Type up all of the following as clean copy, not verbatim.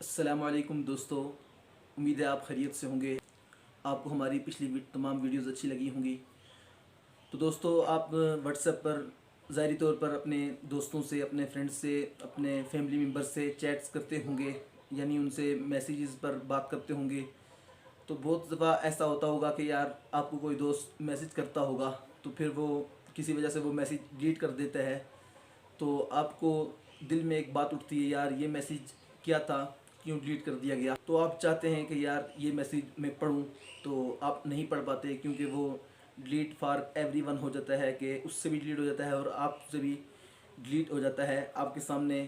अस्सलामुअलैकुम दोस्तों, उम्मीद है आप खैरियत से होंगे। आपको हमारी पिछली तमाम वीडियोस अच्छी लगी होंगी। तो दोस्तों, आप व्हाट्सएप पर ज़ाहिरी तौर पर अपने दोस्तों से, अपने फ्रेंड्स से, अपने फैमिली मेम्बर से चैट्स करते होंगे, यानी उनसे मैसेजेस पर बात करते होंगे। तो बहुत दफ़ा ऐसा होता होगा कि यार आपको कोई दोस्त मैसेज करता होगा, तो फिर वो किसी वजह से वो मैसेज डिलीट कर देता है। तो आपको दिल में एक बात उठती है, यार ये मैसेज क्या था, क्यों डिलीट कर दिया गया। तो आप चाहते हैं कि यार ये मैसेज मैं पढूं, तो आप नहीं पढ़ पाते क्योंकि वो डिलीट फॉर एवरीवन हो जाता है, कि उससे भी डिलीट हो जाता है और आपसे भी डिलीट हो जाता है। आपके सामने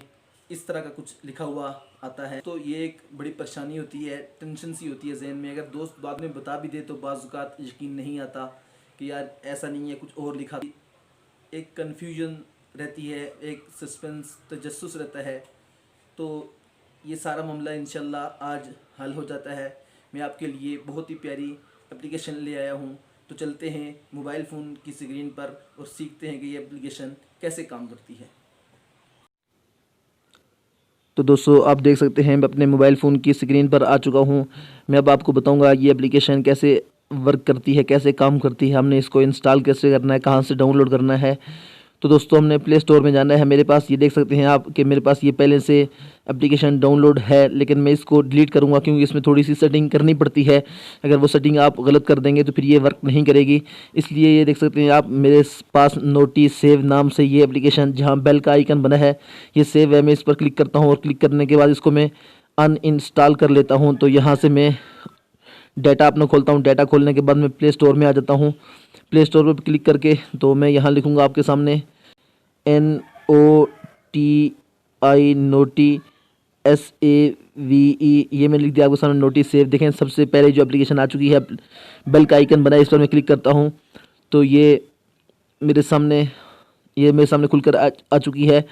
इस तरह का कुछ लिखा हुआ आता है। तो ये एक बड़ी परेशानी होती है, टेंशन सी होती है जहन में। अगर दोस्त बाद में बता भी दे तो बाज़ औक़ात यकीन नहीं आता कि यार ऐसा नहीं है, कुछ और लिखा। एक कन्फ्यूजन रहती है, एक सस्पेंस, तजस्सुस रहता है। तो ये सारा मामला इंशाल्लाह आज हल हो जाता है। मैं आपके लिए बहुत ही प्यारी एप्लीकेशन ले आया हूँ। तो चलते हैं मोबाइल फ़ोन की स्क्रीन पर और सीखते हैं कि ये एप्लीकेशन कैसे काम करती है। तो दोस्तों, आप देख सकते हैं मैं अपने मोबाइल फ़ोन की स्क्रीन पर आ चुका हूँ। मैं अब आपको बताऊँगा ये एप्लीकेशन कैसे वर्क करती है, कैसे काम करती है, हमने इसको इंस्टॉल कैसे करना है, कहाँ से डाउनलोड करना है। तो दोस्तों, हमने प्ले स्टोर में जाना है। मेरे पास ये देख सकते हैं आप कि मेरे पास ये पहले से एप्लीकेशन डाउनलोड है, लेकिन मैं इसको डिलीट करूँगा क्योंकि इसमें थोड़ी सी सेटिंग करनी पड़ती है। अगर वो सेटिंग आप गलत कर देंगे तो फिर ये वर्क नहीं करेगी। इसलिए ये देख सकते हैं आप, मेरे पास नोटिस सेव नाम से ये एप्लीकेशन, जहाँ बेल का आइकन बना है, ये सेव है। मैं इस पर क्लिक करता हूँ और क्लिक करने के बाद इसको मैं अनइंस्टॉल कर लेता हूँ। तो यहाँ से मैं डाटा अपना खोलता हूँ। डाटा खोलने के बाद मैं प्ले स्टोर में आ जाता हूँ। प्ले स्टोर पर क्लिक करके तो मैं यहाँ लिखूँगा आपके सामने NOTI नोटी SAVE, ये मैं लिख दिया आपके सामने नोटिस सेव। देखें, सबसे पहले जो एप्लीकेशन आ चुकी है, बेल का आइकन बना है, इस पर मैं क्लिक करता हूँ तो मेरे सामने ये मेरे सामने खुलकर आ चुकी है।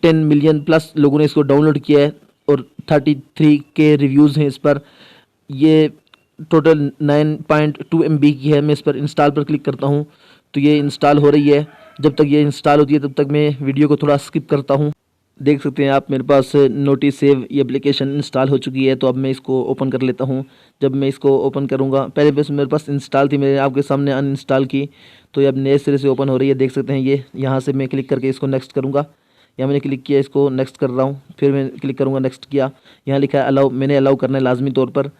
10 मिलियन प्लस लोगों ने इसको डाउनलोड किया है और 33 के रिव्यूज़ हैं इस पर। ये टोटल 9.2 MB की है। मैं इस पर इंस्टॉल पर क्लिक करता हूँ तो ये इंस्टॉल हो रही है। जब तक ये इंस्टॉल होती है तब तक मैं वीडियो को थोड़ा स्किप करता हूँ। देख सकते हैं आप, मेरे पास नोटिस सेव ये एप्लीकेशन इंस्टॉल हो चुकी है। तो अब मैं इसको ओपन कर लेता हूँ। जब मैं इसको ओपन करूँगा, पहले बस मेरे पास इंस्टॉल थी, मैंने आपके सामने अनइंस्टॉल की, तो ये अब नए सिरे से ओपन हो रही है। देख सकते हैं ये यहाँ से मैं क्लिक करके इसको नेक्स्ट करूँगा। यहाँ मैंने क्लिक किया, इसको नेक्स्ट कर रहा हूँ, फिर मैं क्लिक करूँगा, नेक्स्ट किया। यहाँ लिखा है अलाउ, मैंने अलाउ करना है लाजमी तौर पर।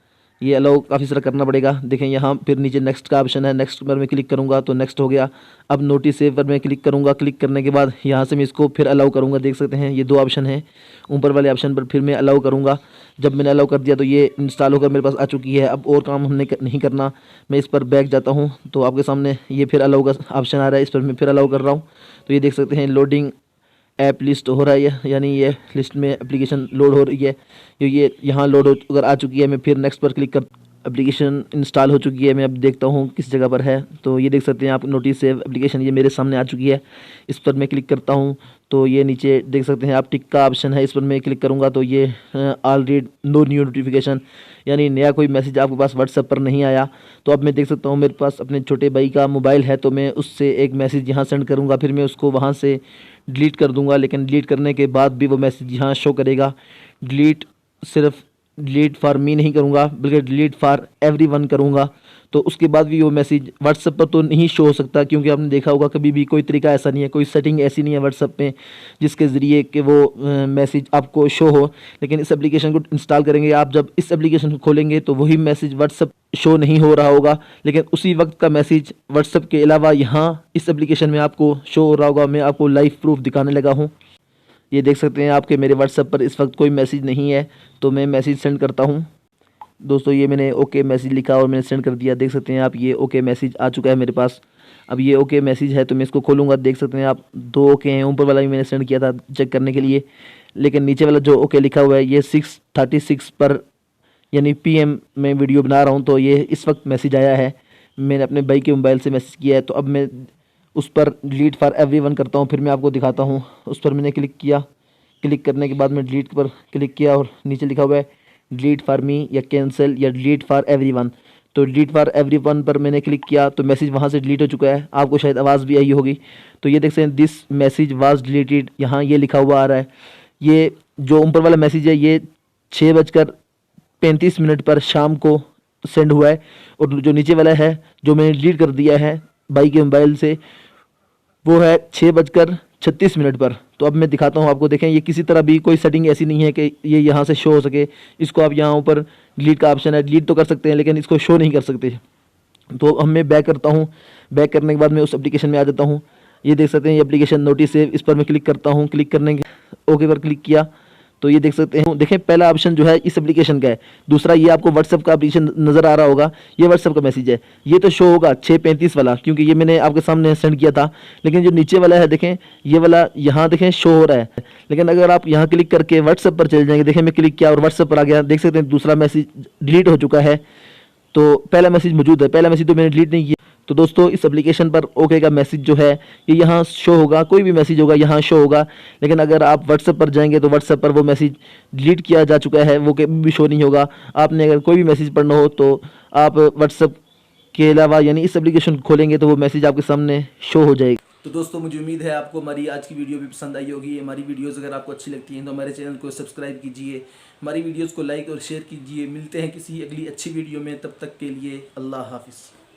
ये अलाउ काफ़ी सारा करना पड़ेगा। देखें यहाँ फिर नीचे नेक्स्ट का ऑप्शन है, नेक्स्ट पर मैं क्लिक करूँगा तो नेक्स्ट हो गया। अब नोटिस सेव पर मैं क्लिक करूँगा। क्लिक करने के बाद यहाँ से मैं इसको फिर अलाउ करूँगा। देख सकते हैं ये दो ऑप्शन हैं, ऊपर वाले ऑप्शन पर फिर मैं अलाउ करूँगा। जब मैंने अलाउ कर दिया तो ये इंस्टॉल होकर मेरे पास आ चुकी है। अब और काम हमने नहीं करना, मैं इस पर बैक जाता हूँ तो आपके सामने ये फिर अलाउ का ऑप्शन आ रहा है, इस पर मैं फिर अलाउ कर रहा हूँ। तो ये देख सकते हैं लोडिंग ऐप लिस्ट हो रहा है, यानी ये लिस्ट में एप्लीकेशन लोड हो रही है। ये यहाँ लोड हो अगर आ चुकी है, मैं फिर नेक्स्ट पर क्लिक कर, एप्लीकेशन इंस्टॉल हो चुकी है। मैं अब देखता हूँ किस जगह पर है। तो ये देख सकते हैं आप, नोटिस सेव एप्लीकेशन ये मेरे सामने आ चुकी है। इस पर मैं क्लिक करता हूँ तो ये नीचे देख सकते हैं आप, टिक का ऑप्शन है, इस पर मैं क्लिक करूँगा तो ये all read no new notification, यानी नया कोई मैसेज आपके पास व्हाट्सएप पर नहीं आया। तो अब मैं देख सकता हूँ मेरे पास अपने छोटे भाई का मोबाइल है, तो मैं उससे एक मैसेज यहाँ सेंड करूँगा, फिर मैं उसको वहाँ से डिलीट कर दूँगा। लेकिन डिलीट करने के बाद भी वो मैसेज यहाँ शो करेगा। डिलीट सिर्फ डिलीट फॉर मी नहीं करूँगा, बल्कि डिलीट फॉर एवरीवन करूँगा। तो उसके बाद भी वो मैसेज व्हाट्सएप पर तो नहीं शो हो सकता, क्योंकि आपने देखा होगा कभी भी कोई तरीका ऐसा नहीं है, कोई सेटिंग ऐसी नहीं है व्हाट्सएप पे जिसके ज़रिए कि वो मैसेज आपको शो हो। लेकिन इस एप्लीकेशन को इंस्टॉल करेंगे आप, जब इस एप्लीकेशन को खोलेंगे तो वही मैसेज व्हाट्सएप शो नहीं हो रहा होगा, लेकिन उसी वक्त का मैसेज व्हाट्सएप के अलावा यहाँ इस एप्लीकेशन में आपको शो हो रहा होगा। मैं आपको लाइव प्रूफ दिखाने लगा हूँ। ये देख सकते हैं आपके मेरे व्हाट्सएप पर इस वक्त कोई मैसेज नहीं है, तो मैं मैसेज सेंड करता हूँ। दोस्तों, ये मैंने ओके मैसेज लिखा और मैंने सेंड कर दिया। देख सकते हैं आप, ये ओके मैसेज आ चुका है मेरे पास। अब ये ओके मैसेज है तो मैं इसको खोलूँगा। देख सकते हैं आप, दो ओके हैं। ऊपर वाला भी मैंने सेंड किया था चेक करने के लिए, लेकिन नीचे वाला जो ओके लिखा हुआ है ये 6:36 पर, यानी PM में वीडियो बना रहा हूँ, तो ये इस वक्त मैसेज आया है। मैंने अपने भाई के मोबाइल से मैसेज किया है। तो अब मैं उस पर डिलीट फॉर एवरीवन करता हूँ, फिर मैं आपको दिखाता हूँ। उस पर मैंने क्लिक किया। क्लिक करने के बाद मैं डिलीट पर क्लिक किया और नीचे लिखा हुआ है डिलीट फॉर मी या कैंसिल या डिलीट फॉर एवरीवन। तो डिलीट फॉर एवरीवन पर मैंने क्लिक किया तो मैसेज वहाँ से डिलीट हो चुका है। आपको शायद आवाज़ भी आई होगी। तो ये देख सकते हैं दिस मैसेज वाज डिलीटेड, यहाँ ये लिखा हुआ आ रहा है। ये जो ऊपर वाला मैसेज है ये 6:35 पर शाम को सेंड हुआ है। और जो नीचे वाला है जो मैंने डिलीट कर दिया है भाई के मोबाइल से, वो है 6:36 पर। तो अब मैं दिखाता हूँ आपको। देखें, ये किसी तरह भी कोई सेटिंग ऐसी नहीं है कि ये यहाँ से शो हो सके। इसको आप यहाँ ऊपर डिलीट का ऑप्शन है, डिलीट तो कर सकते हैं लेकिन इसको शो नहीं कर सकते। तो अब मैं बैक करता हूँ। बैक करने के बाद मैं उस एप्लीकेशन में आ जाता हूँ। ये देख सकते हैं ये एप्लीकेशन नोटिस सेव, इस पर मैं क्लिक करता हूँ। क्लिक करने के ओके पर क्लिक किया तो ये देख सकते हैं। देखें, पहला ऑप्शन जो है इस एप्लीकेशन का है। दूसरा ये आपको व्हाट्सएप का एप्लीकेशन नज़र आ रहा होगा, ये व्हाट्सएप का मैसेज है। ये तो शो होगा 6:35 वाला, क्योंकि ये मैंने आपके सामने सेंड किया था। लेकिन जो नीचे वाला है देखें, ये वाला यहाँ देखें शो हो रहा है। लेकिन अगर आप यहाँ क्लिक करके व्हाट्सएप पर चले जाएंगे, देखें मैं क्लिक किया और व्हाट्सएप पर आ गया। देख सकते हैं दूसरा मैसेज डिलीट हो चुका है, तो पहला मैसेज मौजूद है। पहला मैसेज तो मैंने डिलीट नहीं किया। तो दोस्तों, इस एप्लीकेशन पर ओके का मैसेज जो है ये यहाँ शो होगा, कोई भी मैसेज होगा यहाँ शो होगा। लेकिन अगर आप व्हाट्सएप पर जाएंगे तो व्हाट्सएप पर वो मैसेज डिलीट किया जा चुका है, वो कभी भी शो नहीं होगा। आपने अगर कोई भी मैसेज पढ़ना हो तो आप व्हाट्सएप के अलावा यानी इस एप्लीकेशन खोलेंगे तो वो मैसेज आपके सामने शो हो जाएगा। तो दोस्तों, मुझे उम्मीद है आपको हमारी आज की वीडियो भी पसंद आई होगी। हमारी वीडियोस अगर आपको अच्छी लगती हैं तो हमारे चैनल को सब्सक्राइब कीजिए, हमारी वीडियोस को लाइक और शेयर कीजिए। मिलते हैं किसी अगली अच्छी वीडियो में, तब तक के लिए अल्लाह हाफिज़।